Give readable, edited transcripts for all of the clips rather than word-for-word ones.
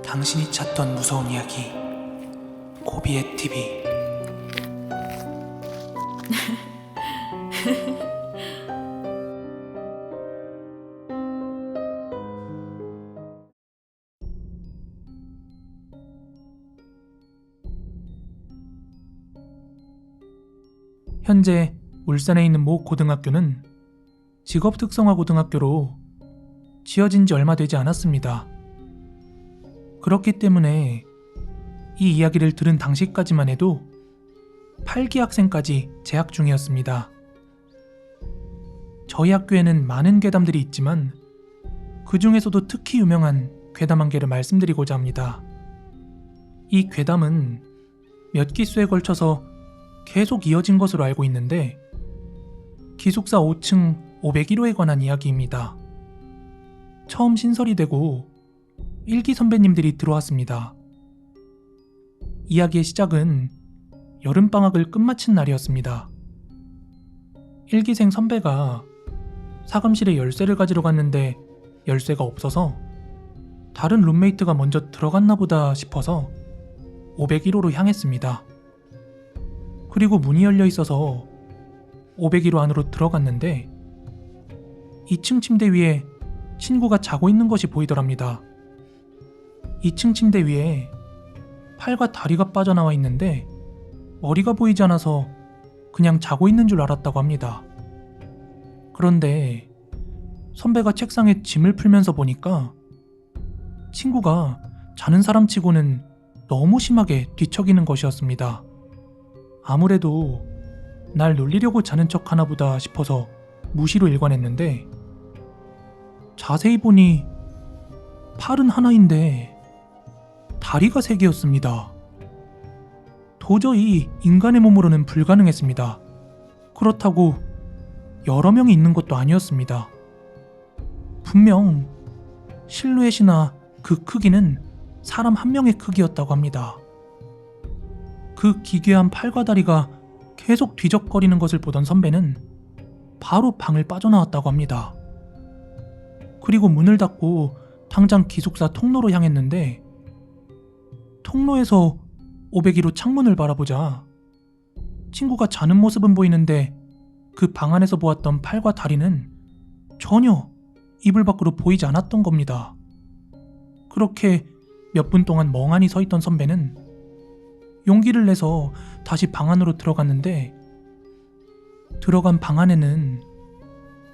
당신이 찾던 무서운 이야기 고비의 TV. 현재 울산에 있는 모 고등학교는 직업특성화 고등학교로 지어진 지 얼마 되지 않았습니다. 그렇기 때문에 이 이야기를 들은 당시까지만 해도 8기 학생까지 재학 중이었습니다. 저희 학교에는 많은 괴담들이 있지만 그 중에서도 특히 유명한 괴담 한 개를 말씀드리고자 합니다. 이 괴담은 몇 기수에 걸쳐서 계속 이어진 것으로 알고 있는데 기숙사 5층 501호에 관한 이야기입니다. 처음 신설이 되고 1기 선배님들이 들어왔습니다. 이야기의 시작은 여름방학을 끝마친 날이었습니다. 1기생 선배가 사감실에 열쇠를 가지러 갔는데 열쇠가 없어서 다른 룸메이트가 먼저 들어갔나 보다 싶어서 501호로 향했습니다. 그리고 문이 열려 있어서 501호 안으로 들어갔는데 2층 침대 위에 친구가 자고 있는 것이 보이더랍니다. 2층 침대 위에 팔과 다리가 빠져나와 있는데 머리가 보이지 않아서 그냥 자고 있는 줄 알았다고 합니다. 그런데 선배가 책상에 짐을 풀면서 보니까 친구가 자는 사람치고는 너무 심하게 뒤척이는 것이었습니다. 아무래도 날 놀리려고 자는 척 하나 보다 싶어서 무시로 일관했는데 자세히 보니 팔은 하나인데 다리가 3개였습니다. 도저히 인간의 몸으로는 불가능했습니다. 그렇다고 여러 명이 있는 것도 아니었습니다. 분명 실루엣이나 그 크기는 사람 한 명의 크기였다고 합니다. 그 기괴한 팔과 다리가 계속 뒤적거리는 것을 보던 선배는 바로 방을 빠져나왔다고 합니다. 그리고 문을 닫고 당장 기숙사 통로로 향했는데 통로에서 501호 창문을 바라보자 친구가 자는 모습은 보이는데 그 방 안에서 보았던 팔과 다리는 전혀 이불 밖으로 보이지 않았던 겁니다. 그렇게 몇 분 동안 멍하니 서 있던 선배는 용기를 내서 다시 방 안으로 들어갔는데 들어간 방 안에는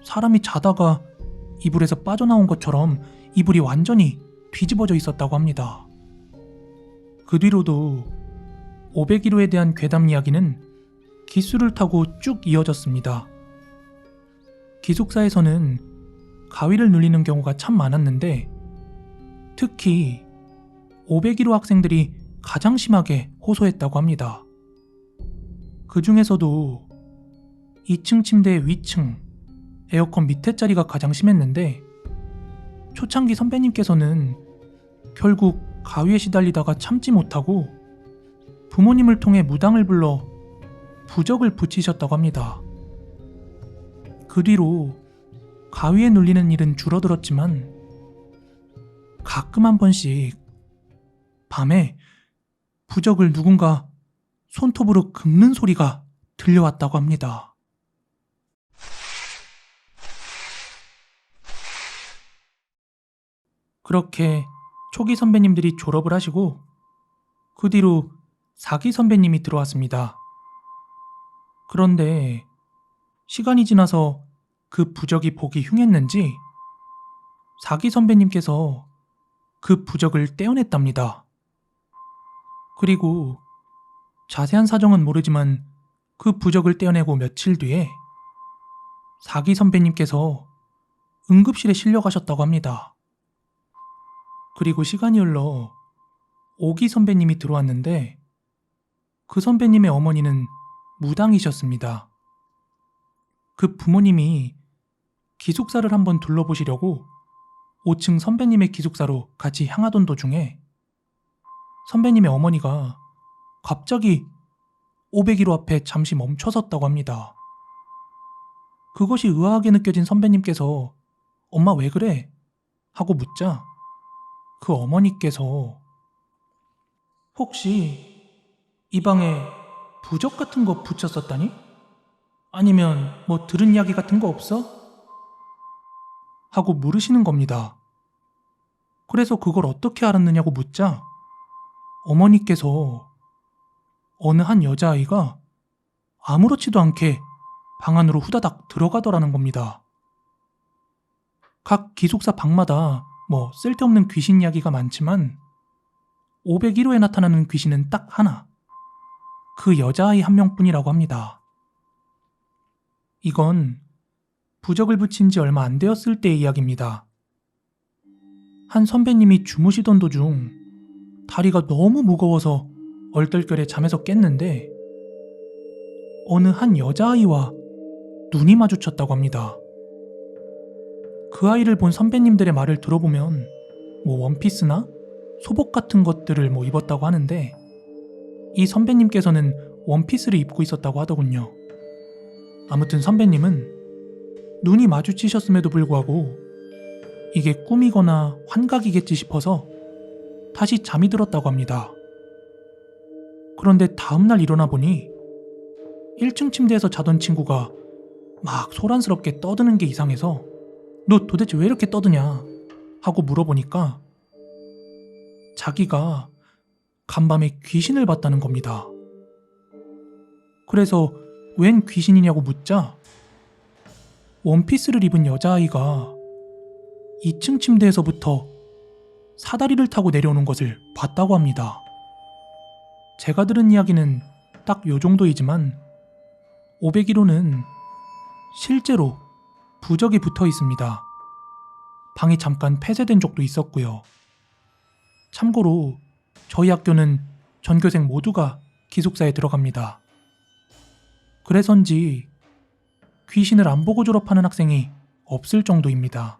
사람이 자다가 이불에서 빠져나온 것처럼 이불이 완전히 뒤집어져 있었다고 합니다. 그 뒤로도 501호에 대한 괴담 이야기는 기수를 타고 쭉 이어졌습니다. 기숙사에서는 가위를 눌리는 경우가 참 많았는데 특히 501호 학생들이 가장 심하게 호소했다고 합니다. 그 중에서도 2층 침대 위층, 에어컨 밑에 자리가 가장 심했는데 초창기 선배님께서는 결국 가위에 시달리다가 참지 못하고 부모님을 통해 무당을 불러 부적을 붙이셨다고 합니다. 그 뒤로 가위에 눌리는 일은 줄어들었지만 가끔 한 번씩 밤에 부적을 누군가 손톱으로 긁는 소리가 들려왔다고 합니다. 그렇게 초기 선배님들이 졸업을 하시고 그 뒤로 4기 선배님이 들어왔습니다. 그런데 시간이 지나서 그 부적이 보기 흉했는지 4기 선배님께서 그 부적을 떼어냈답니다. 그리고 자세한 사정은 모르지만 그 부적을 떼어내고 며칠 뒤에 4기 선배님께서 응급실에 실려가셨다고 합니다. 그리고 시간이 흘러 5기 선배님이 들어왔는데 그 선배님의 어머니는 무당이셨습니다. 그 부모님이 기숙사를 한번 둘러보시려고 5층 선배님의 기숙사로 같이 향하던 도중에 선배님의 어머니가 갑자기 501호 앞에 잠시 멈춰섰다고 합니다. 그것이 의아하게 느껴진 선배님께서 엄마 왜 그래? 하고 묻자 그 어머니께서 혹시 이 방에 부적 같은 거 붙였었다니? 아니면 뭐 들은 이야기 같은 거 없어? 하고 물으시는 겁니다. 그래서 그걸 어떻게 알았느냐고 묻자 어머니께서 어느 한 여자아이가 아무렇지도 않게 방 안으로 후다닥 들어가더라는 겁니다. 각 기숙사 방마다 뭐 쓸데없는 귀신 이야기가 많지만 501호에 나타나는 귀신은 딱 하나. 그 여자아이 한 명뿐이라고 합니다. 이건 부적을 붙인 지 얼마 안 되었을 때의 이야기입니다. 한 선배님이 주무시던 도중 다리가 너무 무거워서 얼떨결에 잠에서 깼는데 어느 한 여자아이와 눈이 마주쳤다고 합니다. 그 아이를 본 선배님들의 말을 들어보면 뭐 원피스나 소복 같은 것들을 뭐 입었다고 하는데 이 선배님께서는 원피스를 입고 있었다고 하더군요. 아무튼 선배님은 눈이 마주치셨음에도 불구하고 이게 꿈이거나 환각이겠지 싶어서 다시 잠이 들었다고 합니다. 그런데 다음날 일어나 보니 1층 침대에서 자던 친구가 막 소란스럽게 떠드는 게 이상해서 너 도대체 왜 이렇게 떠드냐 하고 물어보니까 자기가 간밤에 귀신을 봤다는 겁니다. 그래서 웬 귀신이냐고 묻자 원피스를 입은 여자아이가 2층 침대에서부터 사다리를 타고 내려오는 것을 봤다고 합니다. 제가 들은 이야기는 딱 요 정도이지만 501호는 실제로 부적이 붙어 있습니다. 방이 잠깐 폐쇄된 적도 있었고요. 참고로 저희 학교는 전교생 모두가 기숙사에 들어갑니다. 그래서인지 귀신을 안 보고 졸업하는 학생이 없을 정도입니다.